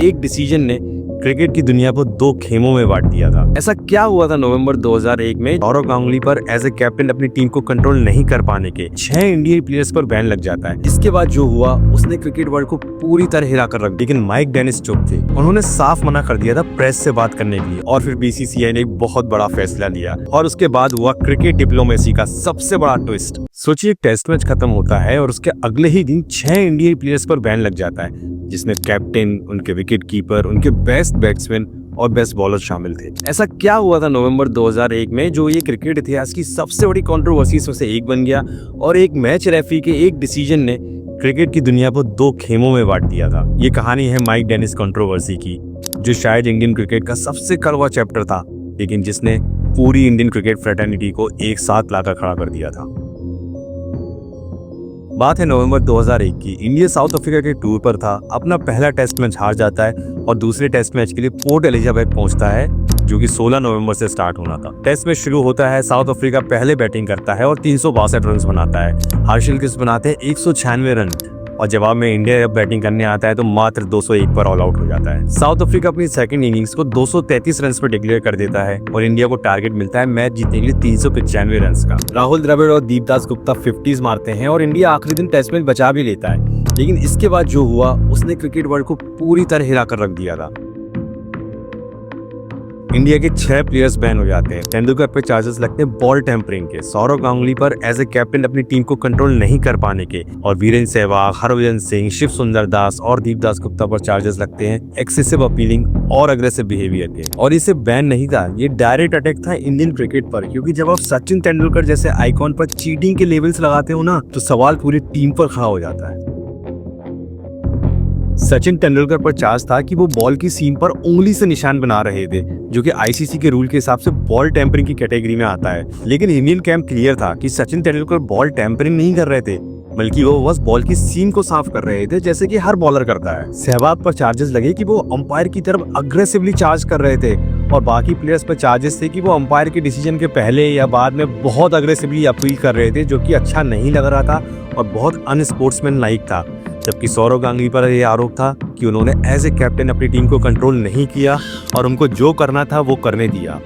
एक डिसीजन ने क्रिकेट की दुनिया को दो खेमों में बांट दिया था। ऐसा क्या हुआ था नवंबर 2001 में सौरव गांगुली पर एज ए कैप्टन अपनी टीम को कंट्रोल नहीं कर पाने के 6 इंडियन प्लेयर्स पर बैन लग जाता है। इसके बाद जो हुआ उसने क्रिकेट वर्ल्ड को पूरी तरह हिला कर रख दिया। लेकिन माइक डेनिस चुप थे। उन्होंने साफ मना कर दिया था प्रेस से बात करने के लिए। और फिर बीसीसीआई ने एक बहुत बड़ा फैसला लिया और उसके बाद हुआ क्रिकेट डिप्लोमेसी का सबसे बड़ा ट्विस्ट। सोचिए, टेस्ट मैच खत्म होता है और उसके अगले ही दिन 6 इंडियन प्लेयर्स पर बैन लग जाता है, जिसमें कैप्टन, उनके विकेट कीपर, उनके बेस्ट बैट्समैन और बेस्ट बॉलर शामिल थे। ऐसा क्या हुआ था नवंबर 2001 में जो ये क्रिकेट इतिहास की सबसे बड़ी कंट्रोवर्सीज में से एक बन गया और एक मैच रेफरी के एक डिसीजन ने क्रिकेट की दुनिया को दो खेमों में बांट दिया था। ये कहानी है माइक डेनिस कंट्रोवर्सी की, जो शायद इंडियन क्रिकेट का सबसे कड़वा चैप्टर था, लेकिन जिसने पूरी इंडियन क्रिकेट फ्रेटर्निटी को एक साथ लाकर खड़ा कर दिया था। बात है नवंबर 2001 की। इंडिया साउथ अफ्रीका के टूर पर था। अपना पहला टेस्ट मैच हार जाता है और दूसरे टेस्ट मैच के लिए पोर्ट एलिजाबेथ पहुंचता है, जो कि 16 नवंबर से स्टार्ट होना था। टेस्ट मैच शुरू होता है, साउथ अफ्रीका पहले बैटिंग करता है और 362 रन बनाता है। हर्षल किस बनाते हैं 196 रन और जवाब में इंडिया जब बैटिंग करने आता है तो मात्र 201 पर ऑल आउट हो जाता है। साउथ अफ्रीका अपनी सेकंड इनिंग्स को 233 रन पर डिक्लेयर कर देता है और इंडिया को टारगेट मिलता है मैच जीतने के लिए 395 रन का। राहुल द्रविड़ और दीपदास गुप्ता 50s मारते हैं और इंडिया आखिरी दिन टेस्ट मैच बचा भी लेता है। लेकिन इसके बाद जो हुआ उसने क्रिकेट वर्ल्ड को पूरी तरह हिला कर रख दिया था। इंडिया के 6 प्लेयर्स बैन हो जाते हैं। तेंदुलकर पे चार्जेस लगते हैं बॉल टेम्परिंग के, सौरव गांगुली पर एज ए कैप्टन अपनी टीम को कंट्रोल नहीं कर पाने के, और वीरेंद्र सहवाग, हरभजन सिंह, शिव सुंदर दास और दीपदास गुप्ता पर चार्जेस लगते हैं एक्सेसिव अपीलिंग और अग्रेसिव बिहेवियर के। और इसे बैन नहीं था, ये डायरेक्ट अटैक था इंडियन क्रिकेट पर, क्योंकि जब आप सचिन तेंदुलकर जैसे आइकॉन पर चीटिंग के लेबल्स लगाते हो ना, तो सवाल पूरी टीम पर खड़ा हो जाता है। सचिन तेंदुलकर पर चार्ज था कि वो बॉल की सीम पर उंगली से निशान बना रहे थे, जो कि आईसीसी के रूल के हिसाब से बॉल टेम्परिंग की कैटेगरी में आता है। लेकिन इंडियन कैंप क्लियर था कि सचिन तेंदुलकर बॉल टेम्परिंग नहीं कर रहे थे, बल्कि वो बस बॉल की सीम को साफ कर रहे थे, जैसे कि हर बॉलर करता है। सहवाग पर चार्जेस लगे कि वो अंपायर की तरफ अग्रेसिवली चार्ज कर रहे थे, और बाकी प्लेयर्स पर चार्जेस थे कि वो अंपायर के डिसीजन के पहले या बाद में बहुत अग्रेसिवली अपील कर रहे थे, जो कि अच्छा नहीं लग रहा था और बहुत अनस्पोर्ट्समैन लाइक था। जबकि सौरव गांगुली पर यह आरोप था कि उन्होंने एज ए कैप्टन अपनी टीम को कंट्रोल नहीं किया और उनको जो करना था वो करने दिया।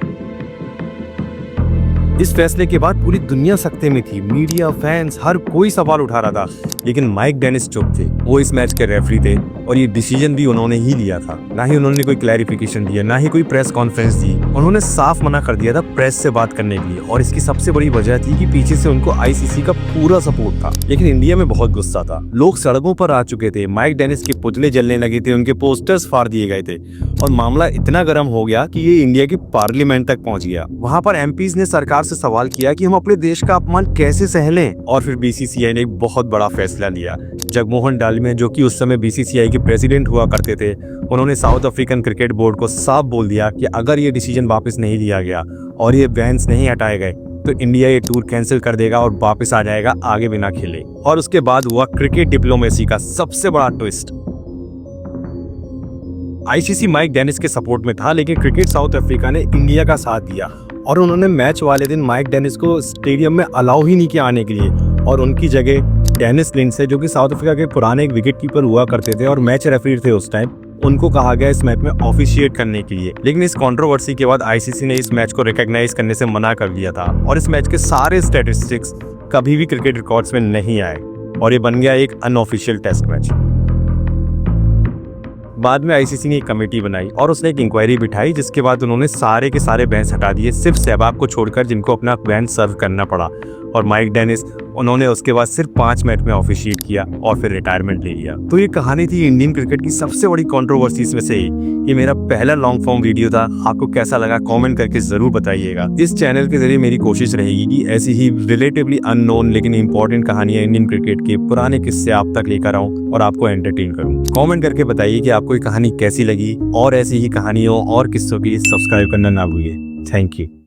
इस फैसले के बाद पूरी दुनिया सख्ते में थी। मीडिया, फैंस, हर कोई सवाल उठा रहा था, लेकिन माइक डेनिस चुप थे। वो इस मैच के रेफरी थे और ये डिसीजन भी उन्होंने ही लिया था। ना ही उन्होंने कोई क्लैरिफिकेशन दिया, ना ही कोई प्रेस कॉन्फ्रेंस दी। उन्होंने साफ मना कर दिया था प्रेस से बात करने के लिए, और इसकी सबसे बड़ी वजह थी कि पीछे से उनको आईसीसी का पूरा सपोर्ट था। लेकिन इंडिया में बहुत गुस्सा था, लोग सड़कों पर आ चुके थे, माइक डेनिस के पुतले जलने लगे थे, उनके पोस्टर्स फाड़ दिए गए थे और मामला इतना गर्म हो गया कि ये इंडिया की पार्लियामेंट तक पहुंच गया। वहां पर एमपीज ने सरकार से सवाल किया कि हम अपने देश का अपमान कैसे सह लें, और फिर बीसीसीआई ने एक बहुत बड़ा फैसला लिया। जगमोहन डालमिया, जो कि उस समय बीसीसीआई के प्रेसिडेंट हुआ करते थे, उन्होंने साउथ अफ्रीकन क्रिकेट बोर्ड को साफ बोल दिया कि अगर ये डिसीजन वापस नहीं लिया गया और ये बैन्स नहीं हटाए गए तो इंडिया ये टूर कैंसिल कर देगा और वापस आ जाएगा आगे बिना खेले। और उसके बाद हुआ क्रिकेट डिप्लोमेसी का सबसे बड़ा ट्विस्ट। आईसीसी माइक डेनिस के सपोर्ट में था, लेकिन क्रिकेट साउथ अफ्रीका ने इंडिया का साथ दिया और उन्होंने मैच वाले दिन माइक डेनिस को स्टेडियम में अलाउ ही नहीं किया आने के लिए, और उनकी जगह डेनिस लिंडसे, जो कि साउथ अफ्रीका के पुराने एक विकेट कीपर हुआ करते थे और मैच रेफरी थे उस टाइम, उनको कहा गया इस मैच में ऑफिशिएट करने के लिए। लेकिन इस कंट्रोवर्सी के बाद आईसीसी ने इस मैच को रिकॉग्नाइज करने से मना कर दिया था और इस मैच के सारे स्टैटिस्टिक्स कभी भी क्रिकेट रिकॉर्ड्स में नहीं आए और ये बन गया एक अनऑफिशियल टेस्ट मैच। बाद में आईसीसी ने एक कमेटी बनाई और उसने एक इंक्वायरी बिठाई, जिसके बाद उन्होंने सारे के सारे बैन्स हटा दिए, सिर्फ सहवाग को छोड़कर, जिनको अपना बैन सर्व करना पड़ा। और माइक डेनिस, उन्होंने उसके बाद सिर्फ 5 मैच में ऑफिशिएट किया और फिर रिटायरमेंट ले लिया। तो ये कहानी थी इंडियन क्रिकेट की सबसे बड़ी कंट्रोवर्सीज में से एक। ये मेरा पहला लॉन्ग फॉर्म वीडियो था। आपको कैसा लगा कमेंट करके जरूर बताइएगा। इस चैनल के जरिए मेरी कोशिश रहेगी कि ऐसी ही रिलेटिवली अननोन लेकिन इंपॉर्टेंट कहानियां इंडियन क्रिकेट के पुराने किस्से आप तक लेकर आऊं और आपको एंटरटेन करूं। कमेंट करके बताइए कि आपको ये कहानी कैसी लगी, और ऐसी ही कहानियों और किस्सों के लिए सब्सक्राइब करना ना भूलिए। Thank you.